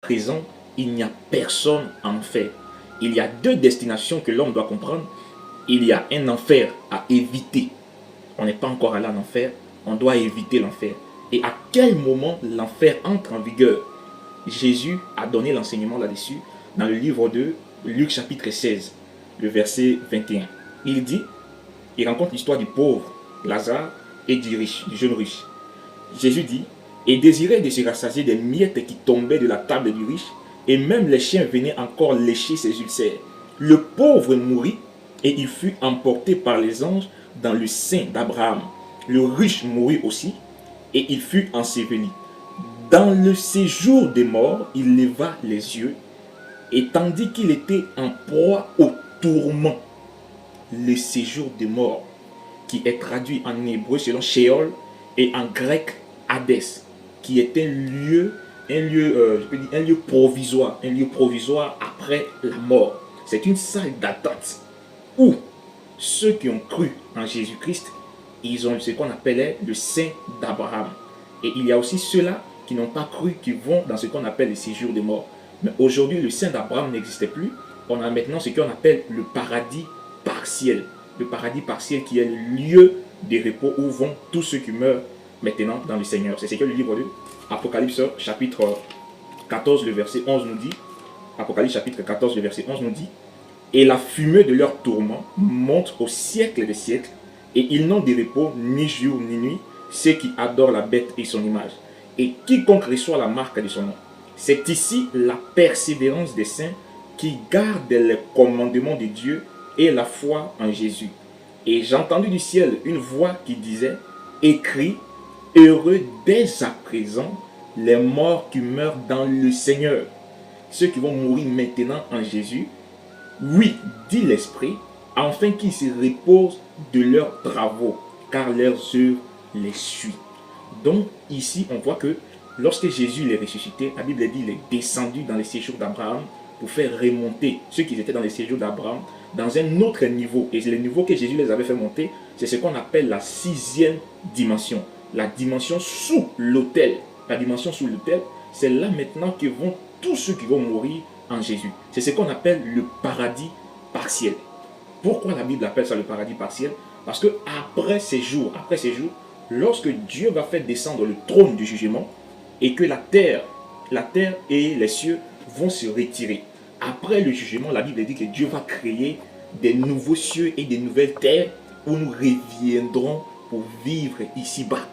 présent, il n'y a personne en enfer. Il y a deux destinations que l'homme doit comprendre. Il y a un enfer à éviter. On n'est pas encore allé en enfer, on doit éviter l'enfer. Et à quel moment l'enfer entre en vigueur? Jésus a donné l'enseignement là-dessus dans le livre de Luc chapitre 16, le verset 21. Il dit, il raconte l'histoire du pauvre Lazare et du riche, du jeune riche. Jésus dit, et désirait de se rassasier des miettes qui tombaient de la table du riche, et même les chiens venaient encore lécher ses ulcères. Le pauvre mourut, et il fut emporté par les anges dans le sein d'Abraham. Le riche mourut aussi, et il fut enseveli. Dans le séjour des morts, il leva les yeux, et tandis qu'il était en proie au tourment, le séjour des morts, qui est traduit en hébreu selon Sheol et en grec Hadès, qui est un lieu provisoire après la mort. C'est une salle d'attente où ceux qui ont cru en Jésus-Christ, ils ont ce qu'on appelait le sein d'Abraham. Et il y a aussi ceux-là qui n'ont pas cru, qui vont dans ce qu'on appelle le séjour des morts. Mais aujourd'hui, le sein d'Abraham n'existait plus. On a maintenant ce qu'on appelle le paradis partiel. Le paradis partiel qui est le lieu de repos où vont tous ceux qui meurent maintenant dans le Seigneur. C'est ce que le livre de Apocalypse chapitre 14, le verset 11 nous dit. Apocalypse chapitre 14, le verset 11 nous dit. Et la fumée de leur tourment monte au siècle des siècles, et ils n'ont de repos ni jour ni nuit, ceux qui adorent la bête et son image, et quiconque reçoit la marque de son nom. C'est ici la persévérance des saints qui gardent les commandements de Dieu et la foi en Jésus. Et j'ai entendu du ciel une voix qui disait, écrit, heureux dès à présent les morts qui meurent dans le Seigneur. Ceux qui vont mourir maintenant en Jésus, oui, dit l'Esprit, afin qu'ils se reposent de leurs travaux, car leurs œuvres les suivent. Donc ici, on voit que lorsque Jésus est ressuscité, la Bible dit qu'il est descendu dans les séjours d'Abraham pour faire remonter ceux qui étaient dans les séjours d'Abraham dans un autre niveau. Et le niveau que Jésus les avait fait monter, c'est ce qu'on appelle la sixième dimension. La dimension sous l'autel. La dimension sous l'autel, c'est là maintenant que vont tous ceux qui vont mourir en Jésus. C'est ce qu'on appelle le paradis partiel. Pourquoi la Bible appelle ça le paradis partiel? Parce que après ces jours, lorsque Dieu va faire descendre le trône du jugement et que la terre et les cieux vont se retirer. Après le jugement, la Bible dit que Dieu va créer des nouveaux cieux et des nouvelles terres où nous reviendrons pour vivre ici-bas.